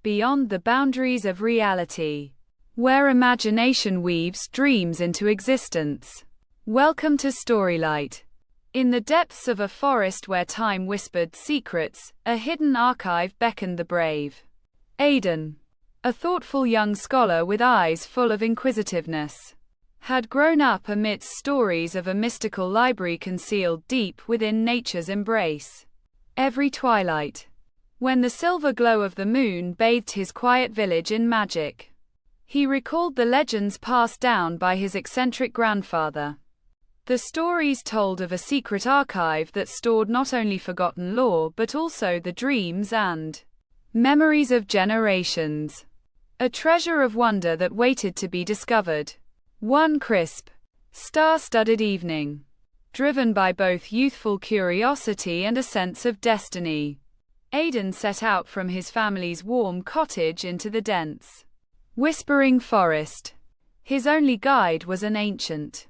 beyond the boundaries of reality, where imagination weaves dreams into existence. Welcome to Storylight. In the depths of a forest where time whispered secrets, a hidden archive beckoned the brave. Aidan, a thoughtful young scholar with eyes full of inquisitiveness, had grown up amidst stories of a mystical library concealed deep within nature's embrace. Every twilight, when the silver glow of the moon bathed his quiet village in magic, he recalled the legends passed down by his eccentric grandfather. The stories told of a secret archive that stored not only forgotten lore but also the dreams and memories of generations. A treasure of wonder that waited to be discovered. One crisp, star-studded evening, driven by both youthful curiosity and a sense of destiny, Aidan set out from his family's warm cottage into the dense, whispering forest. His only guide was an ancient,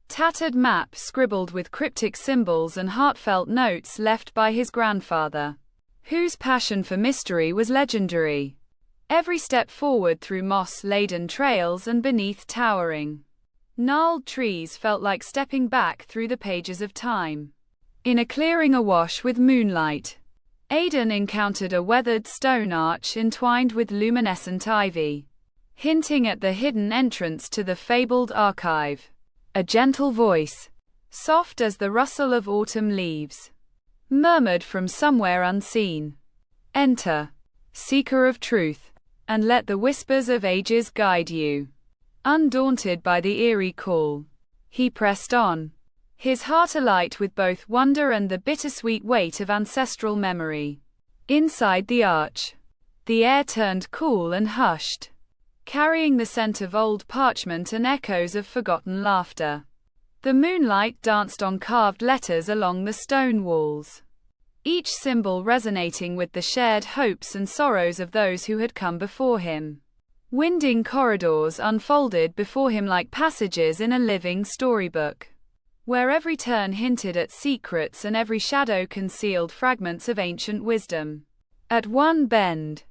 tattered map scribbled with cryptic symbols and heartfelt notes left by his grandfather, whose passion for mystery was legendary. Every step forward through moss-laden trails and beneath towering, gnarled trees felt like stepping back through the pages of time. In a clearing awash with moonlight, Aidan encountered a weathered stone arch entwined with luminescent ivy, hinting at the hidden entrance to the fabled archive. A gentle voice, soft as the rustle of autumn leaves, murmured from somewhere unseen. "Enter, seeker of truth, and let the whispers of ages guide you." Undaunted by the eerie call, he pressed on, his heart alight with both wonder and the bittersweet weight of ancestral memory. Inside the arch, the air turned cool and hushed, carrying the scent of old parchment and echoes of forgotten laughter. The moonlight danced on carved letters along the stone walls, each symbol resonating with the shared hopes and sorrows of those who had come before him. Winding corridors unfolded before him like passages in a living storybook, where every turn hinted at secrets and every shadow concealed fragments of ancient wisdom. At one bend,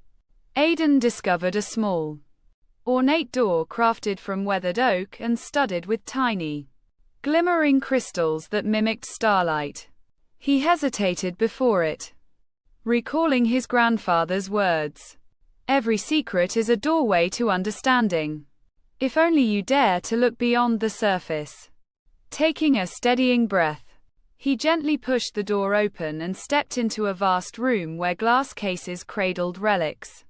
Aidan discovered a small, ornate door crafted from weathered oak and studded with tiny, glimmering crystals that mimicked starlight. He hesitated before it, recalling his grandfather's words. "Every secret is a doorway to understanding, if only you dare to look beyond the surface." Taking a steadying breath, he gently pushed the door open and stepped into a vast room where glass cases cradled relics,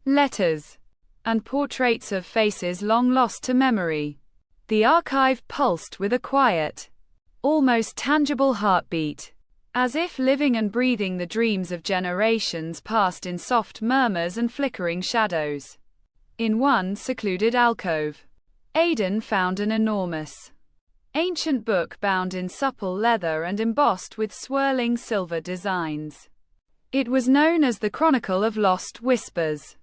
letters, and portraits of faces long lost to memory. The archive pulsed with a quiet, almost tangible heartbeat, as if living and breathing the dreams of generations past in soft murmurs and flickering shadows. In one secluded alcove, Aidan found an enormous, ancient book bound in supple leather and embossed with swirling silver designs. It was known as the Chronicle of Lost Whispers.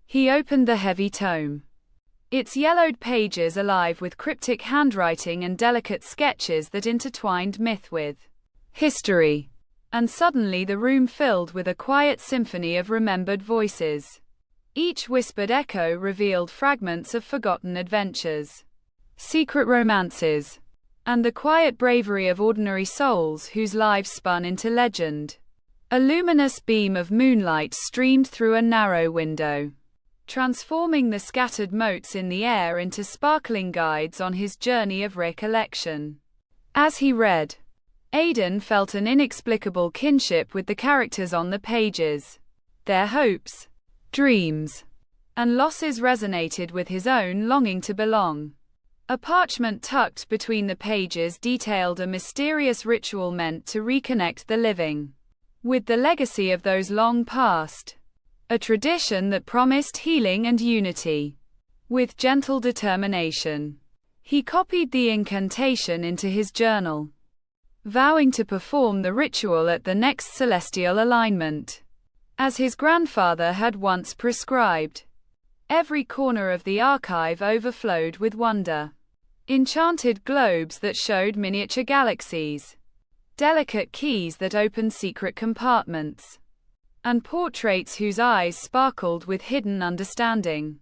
He opened the heavy tome, its yellowed pages alive with cryptic handwriting and delicate sketches that intertwined myth with history. And suddenly the room filled with a quiet symphony of remembered voices. Each whispered echo revealed fragments of forgotten adventures, secret romances, and the quiet bravery of ordinary souls whose lives spun into legend. A luminous beam of moonlight streamed through a narrow window, transforming the scattered motes in the air into sparkling guides on his journey of recollection. As he read, Aidan felt an inexplicable kinship with the characters on the pages. Their hopes, dreams, and losses resonated with his own longing to belong. A parchment tucked between the pages detailed a mysterious ritual meant to reconnect the living with the legacy of those long past. A tradition that promised healing and unity. With gentle determination, he copied the incantation into his journal, vowing to perform the ritual at the next celestial alignment, as his grandfather had once prescribed. Every corner of the archive overflowed with wonder. Enchanted globes that showed miniature galaxies, delicate keys that opened secret compartments, and portraits whose eyes sparkled with hidden understanding,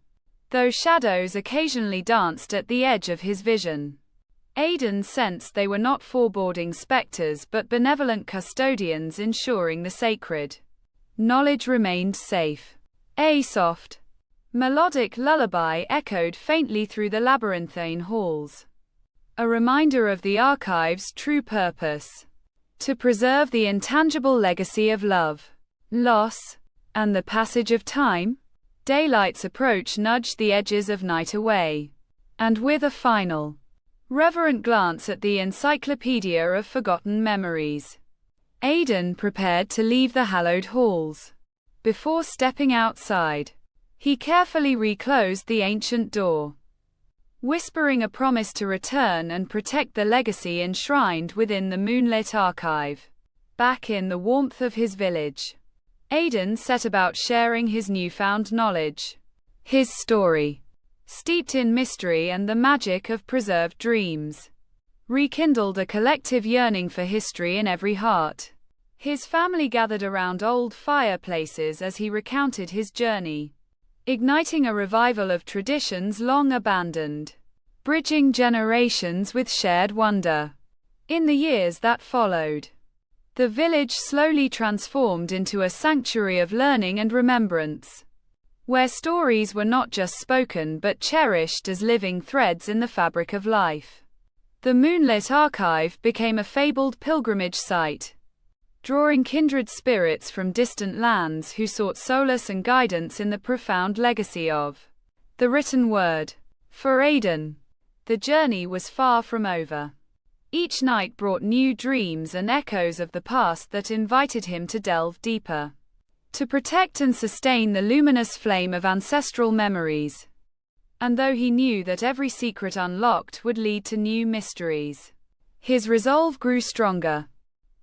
though shadows occasionally danced at the edge of his vision. Aidan sensed they were not foreboding specters but benevolent custodians ensuring the sacred knowledge remained safe. A soft, melodic lullaby echoed faintly through the labyrinthine halls, a reminder of the archive's true purpose: to preserve the intangible legacy of love, loss, and the passage of time. Daylight's approach nudged the edges of night away, and with a final, reverent glance at the encyclopedia of forgotten memories, Aidan prepared to leave the hallowed halls. Before stepping outside, he carefully reclosed the ancient door, whispering a promise to return and protect the legacy enshrined within the Moonlit archive. Back in the warmth of his village, Aidan set about sharing his newfound knowledge. His story, steeped in mystery and the magic of preserved dreams, rekindled a collective yearning for history in every heart. His family gathered around old fireplaces as he recounted his journey, igniting a revival of traditions long abandoned, bridging generations with shared wonder. In the years that followed, the village slowly transformed into a sanctuary of learning and remembrance, where stories were not just spoken but cherished as living threads in the fabric of life. The Moonlit Archive became a fabled pilgrimage site, drawing kindred spirits from distant lands who sought solace and guidance in the profound legacy of the written word. For Aidan, the journey was far from over. Each night brought new dreams and echoes of the past that invited him to delve deeper, to protect and sustain the luminous flame of ancestral memories. And though he knew that every secret unlocked would lead to new mysteries, his resolve grew stronger,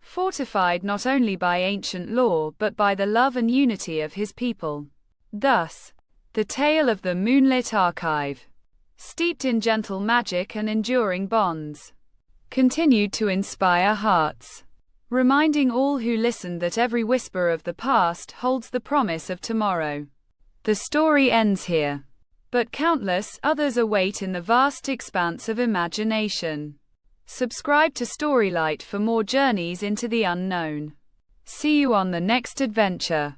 fortified not only by ancient lore but by the love and unity of his people. Thus, the tale of the Moonlit Archive, steeped in gentle magic and enduring bonds, continued to inspire hearts, reminding all who listened that every whisper of the past holds the promise of tomorrow. The story ends here, but countless others await in the vast expanse of imagination. Subscribe to Storylight for more journeys into the unknown. See you on the next adventure.